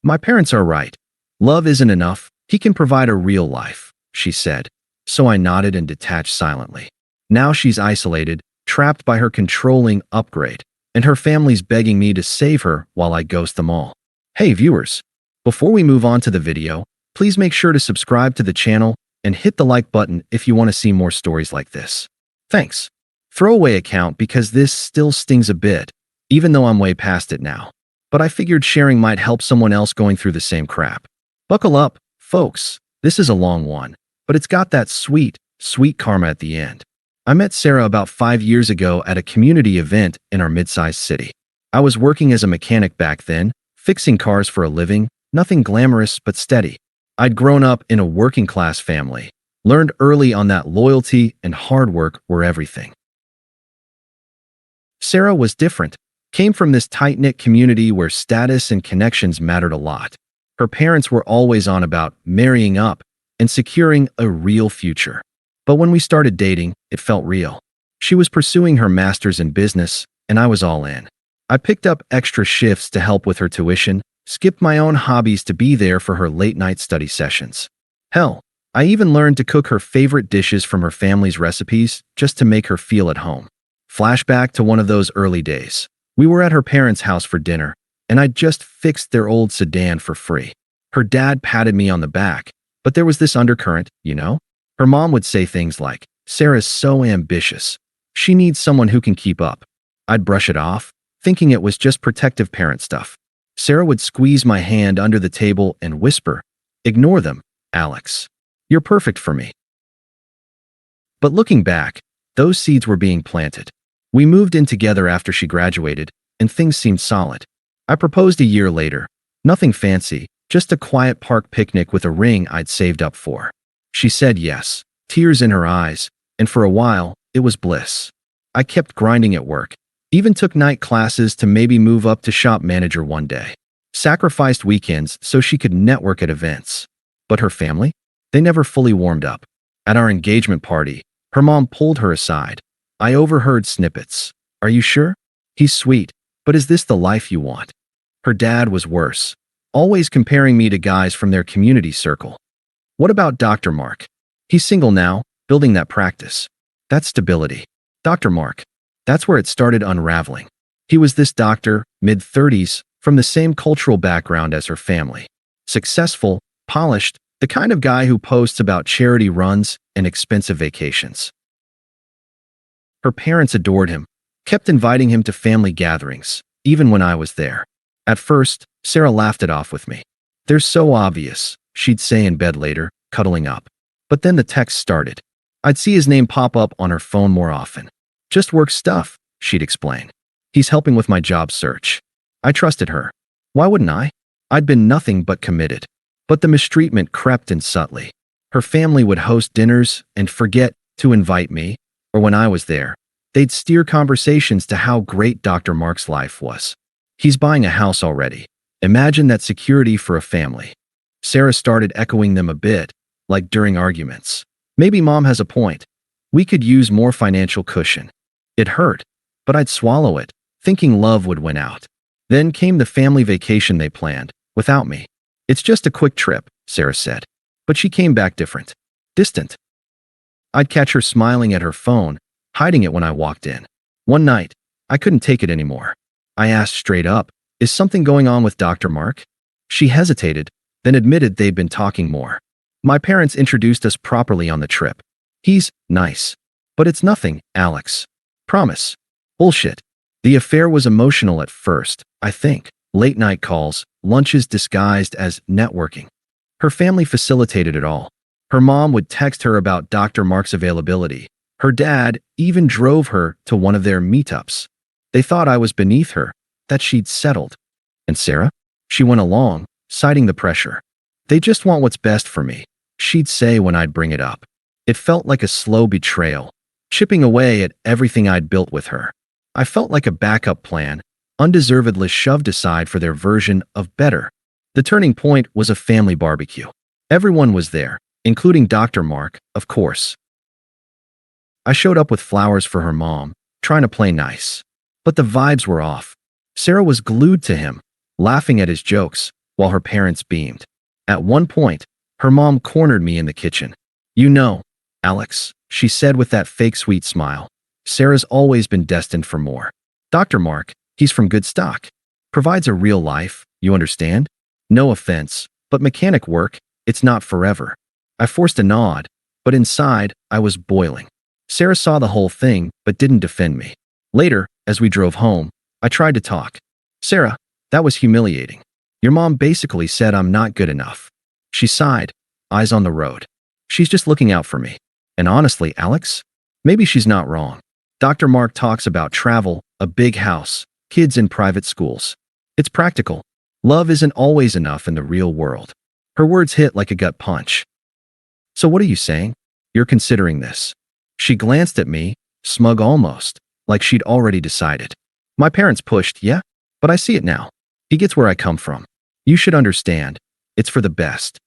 My parents are right. Love isn't enough. He can provide a real life, she said. So I nodded and detached silently. Now she's isolated, trapped by her controlling upgrade, and her family's begging me to save her while I ghost them all. Hey viewers, before we move on to the video, please make sure to subscribe to the channel and hit the like button if you want to see more stories like this. Thanks. Throwaway account because this still stings a bit, even though I'm way past it now. But I figured sharing might help someone else going through the same crap. Buckle up, folks. This is a long one, but it's got that sweet, sweet karma at the end. I met Sarah about 5 years ago at a community event in our mid-sized city. I was working as a mechanic back then, fixing cars for a living, nothing glamorous but steady. I'd grown up in a working-class family, learned early on that loyalty and hard work were everything. Sarah was different, came from this tight-knit community where status and connections mattered a lot. Her parents were always on about marrying up and securing a real future. But when we started dating, it felt real. She was pursuing her master's in business, and I was all in. I picked up extra shifts to help with her tuition, skipped my own hobbies to be there for her late-night study sessions. Hell, I even learned to cook her favorite dishes from her family's recipes just to make her feel at home. Flashback to one of those early days. We were at her parents' house for dinner, and I'd just fixed their old sedan for free. Her dad patted me on the back, but there was this undercurrent, you know? Her mom would say things like, "Sarah's so ambitious. She needs someone who can keep up." I'd brush it off, thinking it was just protective parent stuff. Sarah would squeeze my hand under the table and whisper, "Ignore them, Alex. You're perfect for me." But looking back, those seeds were being planted. We moved in together after she graduated, and things seemed solid. I proposed a year later. Nothing fancy, just a quiet park picnic with a ring I'd saved up for. She said yes, tears in her eyes, and for a while, it was bliss. I kept grinding at work, even took night classes to maybe move up to shop manager one day. Sacrificed weekends so she could network at events. But her family? They never fully warmed up. At our engagement party, her mom pulled her aside. I overheard snippets. "Are you sure? He's sweet, but is this the life you want?" Her dad was worse, always comparing me to guys from their community circle. "What about Dr. Mark? He's single now, building that practice. That's stability." Dr. Mark. That's where it started unraveling. He was this doctor, mid-30s, from the same cultural background as her family. Successful, polished, the kind of guy who posts about charity runs and expensive vacations. Her parents adored him, kept inviting him to family gatherings, even when I was there. At first, Sarah laughed it off with me. "They're so obvious," she'd say in bed later, cuddling up. But then the text started. I'd see his name pop up on her phone more often. "Just work stuff," she'd explain. "He's helping with my job search." I trusted her. Why wouldn't I? I'd been nothing but committed. But the mistreatment crept in subtly. Her family would host dinners and forget to invite me, or when I was there, they'd steer conversations to how great Dr. Mark's life was. "He's buying a house already. Imagine that security for a family." Sarah started echoing them a bit, like during arguments. "Maybe mom has a point. We could use more financial cushion." It hurt, but I'd swallow it, thinking love would win out. Then came the family vacation they planned, without me. "It's just a quick trip," Sarah said. But she came back different. Distant. I'd catch her smiling at her phone, hiding it when I walked in. One night, I couldn't take it anymore. I asked straight up, "Is something going on with Dr. Mark?" She hesitated, then admitted they'd been talking more. "My parents introduced us properly on the trip. He's nice. But it's nothing, Alex. Promise." Bullshit. The affair was emotional at first, I think. Late-night calls, lunches disguised as networking. Her family facilitated it all. Her mom would text her about Dr. Mark's availability. Her dad even drove her to one of their meetups. They thought I was beneath her, that she'd settled. And Sarah? She went along, citing the pressure. "They just want what's best for me," she'd say when I'd bring it up. It felt like a slow betrayal, chipping away at everything I'd built with her. I felt like a backup plan, undeservedly shoved aside for their version of better. The turning point was a family barbecue. Everyone was there, including Dr. Mark, of course. I showed up with flowers for her mom, trying to play nice. But the vibes were off. Sarah was glued to him, laughing at his jokes, while her parents beamed. At one point, her mom cornered me in the kitchen. "You know, Alex," she said with that fake sweet smile, "Sarah's always been destined for more. Dr. Mark, he's from good stock. Provides a real life, you understand? No offense, but mechanic work, it's not forever." I forced a nod, but inside, I was boiling. Sarah saw the whole thing, but didn't defend me. Later, as we drove home, I tried to talk. "Sarah, that was humiliating. Your mom basically said I'm not good enough." She sighed, eyes on the road. "She's just looking out for me. And honestly, Alex, maybe she's not wrong. Dr. Mark talks about travel, a big house, kids in private schools. It's practical. Love isn't always enough in the real world." Her words hit like a gut punch. "So what are you saying? You're considering this?" She glanced at me, smug almost, like she'd already decided. "My parents pushed, yeah, but I see it now. He gets where I come from. You should understand. It's for the best."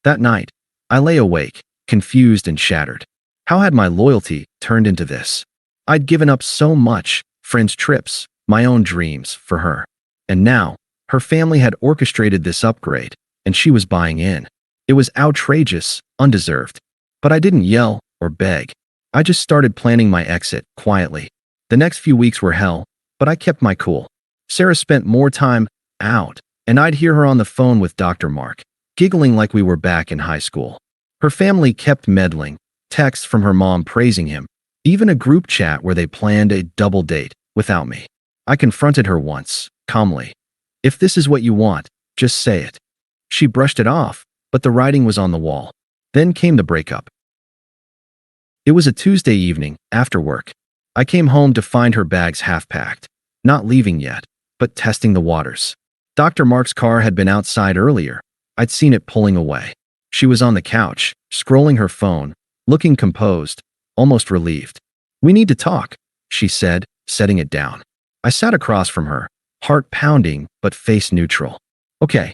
That night, I lay awake, confused and shattered. How had my loyalty turned into this? I'd given up so much, friends' trips, my own dreams, for her. And now, her family had orchestrated this upgrade, and she was buying in. It was outrageous, undeserved. But I didn't yell or beg. I just started planning my exit, quietly. The next few weeks were hell, but I kept my cool. Sarah spent more time out, and I'd hear her on the phone with Dr. Mark, giggling like we were back in high school. Her family kept meddling, texts from her mom praising him, even a group chat where they planned a double date without me. I confronted her once, calmly. "If this is what you want, just say it." She brushed it off, but the writing was on the wall. Then came the breakup. It was a Tuesday evening, after work. I came home to find her bags half-packed, not leaving yet, but testing the waters. Dr. Mark's car had been outside earlier. I'd seen it pulling away. She was on the couch, scrolling her phone, looking composed, almost relieved. "We need to talk," she said, setting it down. I sat across from her, heart pounding but face neutral. "Okay."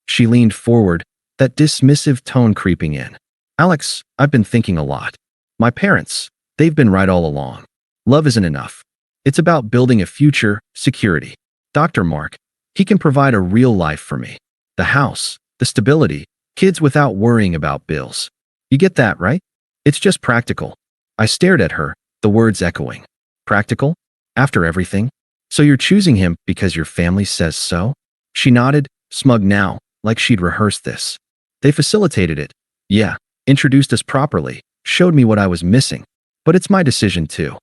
She leaned forward, that dismissive tone creeping in. "Alex, I've been thinking a lot. My parents, they've been right all along. Love isn't enough. It's about building a future, security. Dr. Mark, he can provide a real life for me. The house, the stability, kids without worrying about bills. You get that, right? It's just practical." I stared at her, the words echoing. "Practical? After everything? So you're choosing him because your family says so?" She nodded, smug now, like she'd rehearsed this. "They facilitated it. Yeah, introduced us properly, showed me what I was missing. But it's my decision too.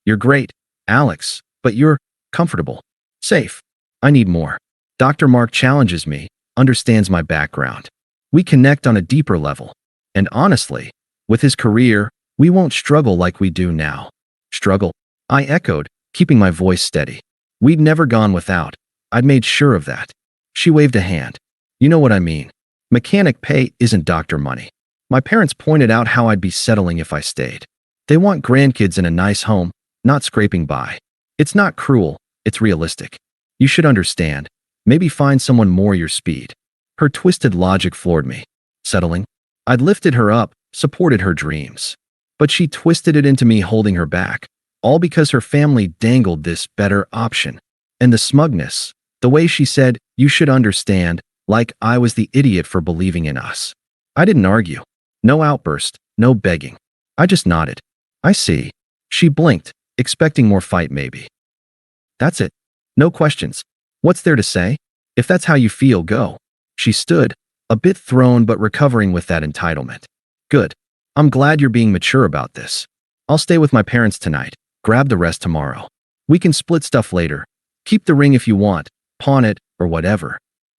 You're great, Alex, but you're comfortable, safe. I need more." Dr. Mark challenges me, understands my background. We connect on a deeper level. And honestly, with his career, we won't struggle like we do now. "Struggle?" I echoed, keeping my voice steady. We'd never gone without. I'd made sure of that. She waved a hand. "You know what I mean. Mechanic pay isn't doctor money. My parents pointed out how I'd be settling if I stayed. They want grandkids in a nice home, not scraping by. It's not cruel, it's realistic. You should understand. Maybe find someone more your speed." Her twisted logic floored me. Settling? I'd lifted her up, supported her dreams. But she twisted it into me holding her back, all because her family dangled this better option. And the smugness, the way she said, "You should understand," like I was the idiot for believing in us. I didn't argue. No outburst, no begging. I just nodded. "I see." She blinked, expecting more fight maybe. "That's it. No questions. What's there to say? If that's how you feel, go." She stood, a bit thrown but recovering with that entitlement. "Good. I'm glad you're being mature about this. I'll stay with my parents tonight, grab the rest tomorrow. We can split stuff later. Keep the ring if you want, pawn it, or whatever."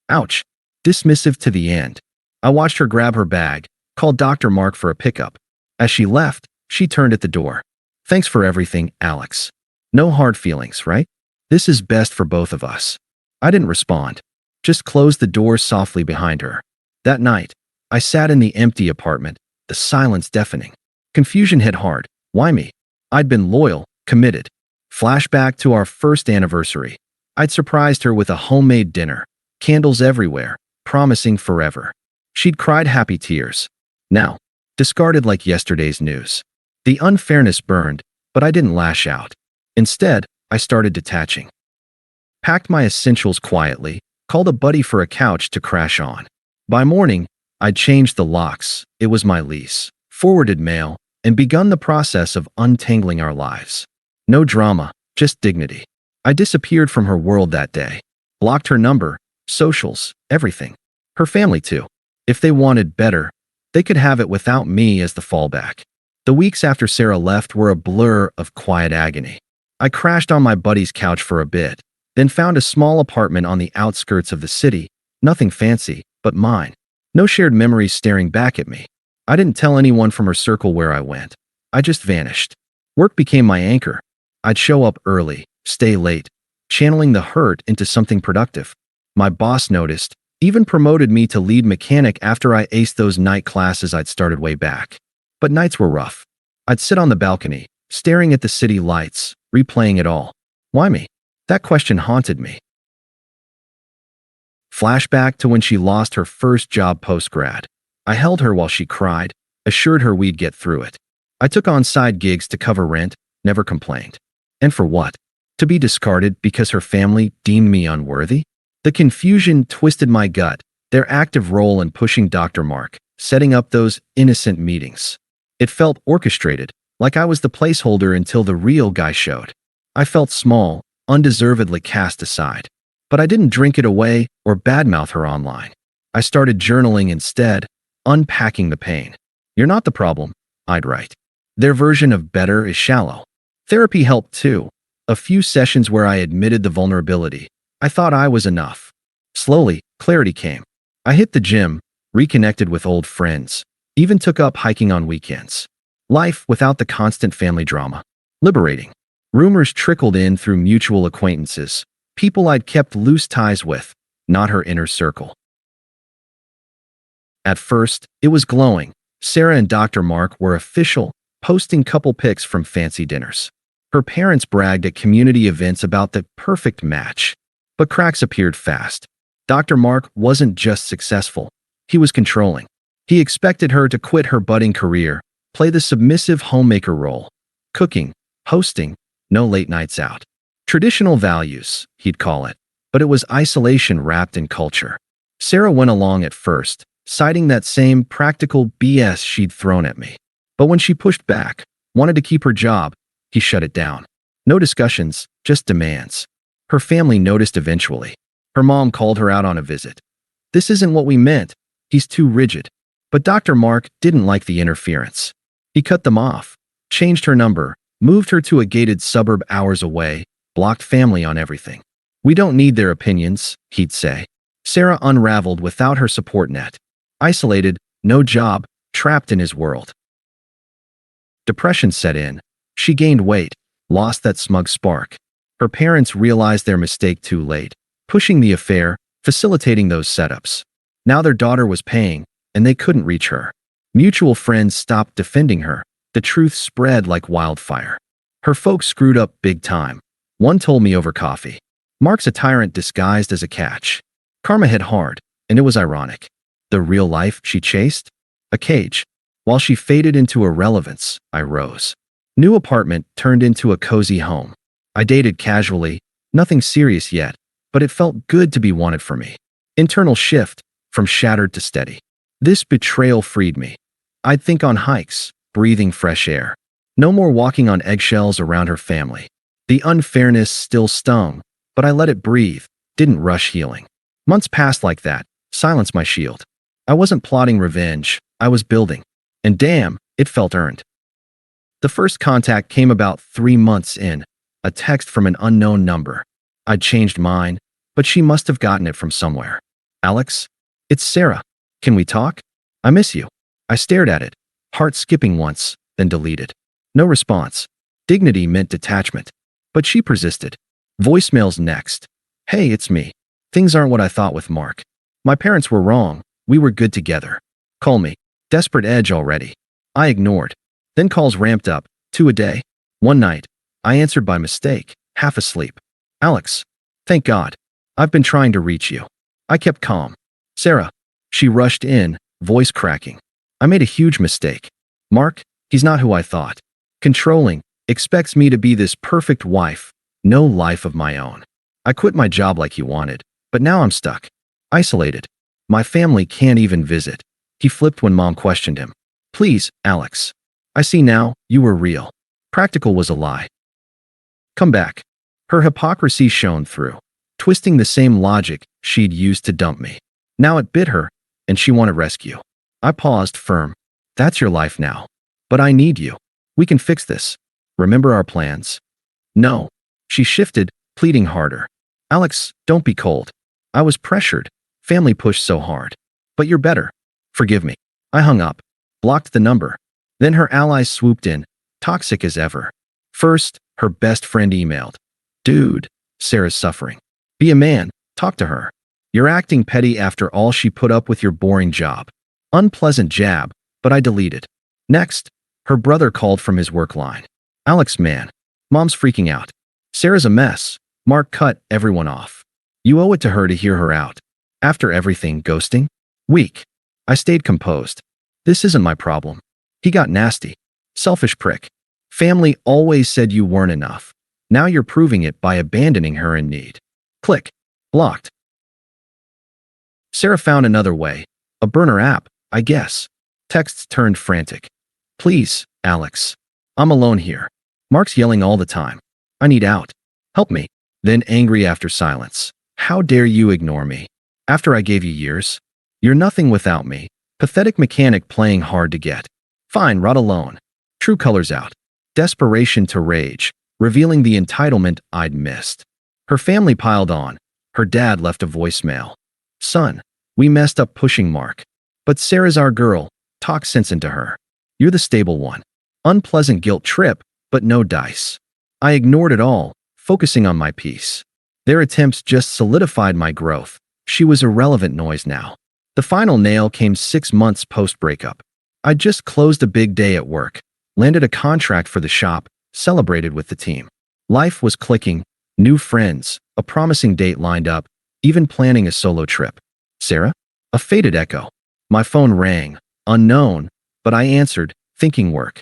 Ouch. Dismissive to the end. I watched her grab her bag, call Dr. Mark for a pickup. As she left, she turned at the door. "Thanks for everything, Alex. No hard feelings, right? This is best for both of us." I didn't respond, just closed the door softly behind her. That night, I sat in the empty apartment, the silence deafening. Confusion hit hard. Why me? I'd been loyal, committed. Flashback to our first anniversary. I'd surprised her with a homemade dinner, candles everywhere, promising forever. She'd cried happy tears. Now, discarded like yesterday's news. The unfairness burned, but I didn't lash out. Instead, I started detaching. Packed my essentials quietly, called a buddy for a couch to crash on. By morning, I'd changed the locks, it was my lease, forwarded mail, and begun the process of untangling our lives. No drama, just dignity. I disappeared from her world that day. Blocked her number, socials, everything. Her family too. If they wanted better, they could have it without me as the fallback. The weeks after Sarah left were a blur of quiet agony. I crashed on my buddy's couch for a bit, then found a small apartment on the outskirts of the city, nothing fancy, but mine. No shared memories staring back at me. I didn't tell anyone from her circle where I went. I just vanished. Work became my anchor. I'd show up early, stay late, channeling the hurt into something productive. My boss noticed, even promoted me to lead mechanic after I aced those night classes I'd started way back. But nights were rough. I'd sit on the balcony, staring at the city lights, replaying it all. Why me? That question haunted me. Flashback to when she lost her first job post-grad. I held her while she cried, assured her we'd get through it. I took on side gigs to cover rent, never complained. And for what? To be discarded because her family deemed me unworthy? The confusion twisted my gut, their active role in pushing Dr. Mark, setting up those innocent meetings. It felt orchestrated, like I was the placeholder until the real guy showed. I felt small, undeservedly cast aside. But I didn't drink it away or badmouth her online. I started journaling instead, unpacking the pain. You're not the problem, I'd write. Their version of better is shallow. Therapy helped too. A few sessions where I admitted the vulnerability. I thought I was enough. Slowly, clarity came. I hit the gym, reconnected with old friends, even took up hiking on weekends. Life without the constant family drama. Liberating. Rumors trickled in through mutual acquaintances, people I'd kept loose ties with, not her inner circle. At first, it was glowing. Sarah and Dr. Mark were official, posting couple pics from fancy dinners. Her parents bragged at community events about the perfect match. But cracks appeared fast. Dr. Mark wasn't just successful, he was controlling. He expected her to quit her budding career, play the submissive homemaker role. Cooking, hosting, no late nights out. Traditional values, he'd call it, but it was isolation wrapped in culture. Sarah went along at first, citing that same practical BS she'd thrown at me. But when she pushed back, wanted to keep her job, he shut it down. No discussions, just demands. Her family noticed eventually. Her mom called her out on a visit. This isn't what we meant. He's too rigid. But Dr. Mark didn't like the interference. He cut them off, changed her number, moved her to a gated suburb hours away, blocked family on everything. We don't need their opinions, he'd say. Sarah unraveled without her support net. Isolated, no job, trapped in his world. Depression set in. She gained weight, lost that smug spark. Her parents realized their mistake too late, pushing the affair, facilitating those setups. Now their daughter was paying, and they couldn't reach her. Mutual friends stopped defending her. The truth spread like wildfire. Her folks screwed up big time. One told me over coffee. Mark's a tyrant disguised as a catch. Karma hit hard, and it was ironic. The real life she chased? A cage. While she faded into irrelevance, I rose. New apartment turned into a cozy home. I dated casually, nothing serious yet, but it felt good to be wanted for me. Internal shift, from shattered to steady. This betrayal freed me. I'd think on hikes, breathing fresh air. No more walking on eggshells around her family. The unfairness still stung, but I let it breathe, didn't rush healing. Months passed like that, silence my shield. I wasn't plotting revenge, I was building. And damn, it felt earned. The first contact came about 3 months in, a text from an unknown number. I'd changed mine, but she must have gotten it from somewhere. Alex? It's Sarah. Can we talk? I miss you. I stared at it, heart skipping once, then deleted. No response. Dignity meant detachment. But she persisted. Voicemails next. Hey, it's me. Things aren't what I thought with Mark. My parents were wrong. We were good together. Call me. Desperate edge already. I ignored. Then calls ramped up, 2 a day. One night, I answered by mistake, half asleep. Alex. Thank God. I've been trying to reach you. I kept calm. Sarah. She rushed in, voice cracking. I made a huge mistake. Mark, he's not who I thought. Controlling, expects me to be this perfect wife, no life of my own. I quit my job like he wanted, But now I'm stuck. Isolated. My family can't even visit. He flipped when Mom questioned him. Please, Alex. I see now, you were real. Practical was a lie. Come back. Her hypocrisy shone through, twisting the same logic she'd used to dump me. Now it bit her, and she wanted rescue. I paused, firm. That's your life now. But I need you. We can fix this. Remember our plans? No. She shifted, pleading harder. Alex, don't be cold. I was pressured. Family pushed so hard. But you're better. Forgive me. I hung up, blocked the number. Then her allies swooped in, toxic as ever. First, her best friend emailed. Dude, Sarah's suffering. Be a man. Talk to her. You're acting petty after all she put up with your boring job. Unpleasant jab, but I deleted. Next, her brother called from his work line. Alex, man. Mom's freaking out. Sarah's a mess. Mark cut everyone off. You owe it to her to hear her out. After everything, ghosting? Weak. I stayed composed. This isn't my problem. He got nasty. Selfish prick. Family always said you weren't enough. Now you're proving it by abandoning her in need. Click. Blocked. Sarah found another way. A burner app, I guess. Texts turned frantic. Please, Alex. I'm alone here. Mark's yelling all the time. I need out. Help me. Then angry after silence. How dare you ignore me? After I gave you years? You're nothing without me. Pathetic mechanic playing hard to get. Fine, rot alone. True colors out. Desperation to rage, revealing the entitlement I'd missed. Her family piled on. Her dad left a voicemail. Son, we messed up pushing Mark. But Sarah's our girl. Talk sense into her. You're the stable one. Unpleasant guilt trip, but no dice. I ignored it all, focusing on my peace. Their attempts just solidified my growth. She was irrelevant noise now. The final nail came 6 months post-breakup. I'd just closed a big day at work, landed a contract for the shop, celebrated with the team. Life was clicking, new friends, a promising date lined up, even planning a solo trip. Sarah? A faded echo. My phone rang, unknown, but I answered, thinking work.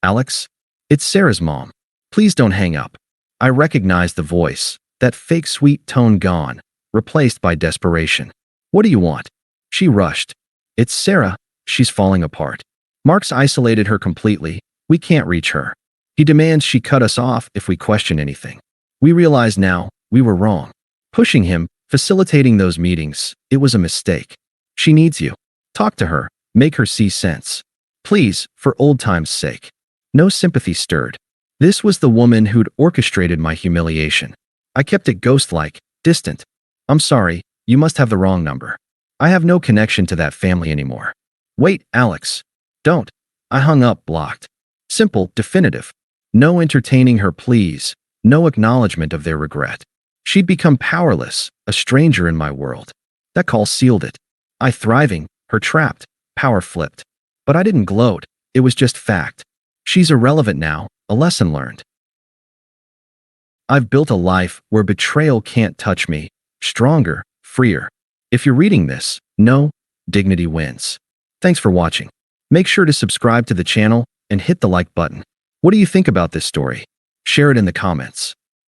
Alex? It's Sarah's mom. Please don't hang up. I recognized the voice, that fake sweet tone gone, replaced by desperation. What do you want? She rushed. It's Sarah. She's falling apart. Mark's isolated her completely. We can't reach her. He demands she cut us off if we question anything. We realize now, we were wrong. Pushing him, facilitating those meetings, it was a mistake. She needs you. Talk to her. Make her see sense. Please, for old time's sake. No sympathy stirred. This was the woman who'd orchestrated my humiliation. I kept it ghost-like, distant. I'm sorry, you must have the wrong number. I have no connection to that family anymore. Wait, Alex. Don't. I hung up, blocked. Simple, definitive. No entertaining her pleas, no acknowledgement of their regret. She'd become powerless, a stranger in my world. That call sealed it. I thriving, her trapped, power flipped. But I didn't gloat, it was just fact. She's irrelevant now, a lesson learned. I've built a life where betrayal can't touch me, stronger, freer. If you're reading this, know, dignity wins. Thanks for watching. Make sure to subscribe to the channel and hit the like button. What do you think about this story? Share it in the comments.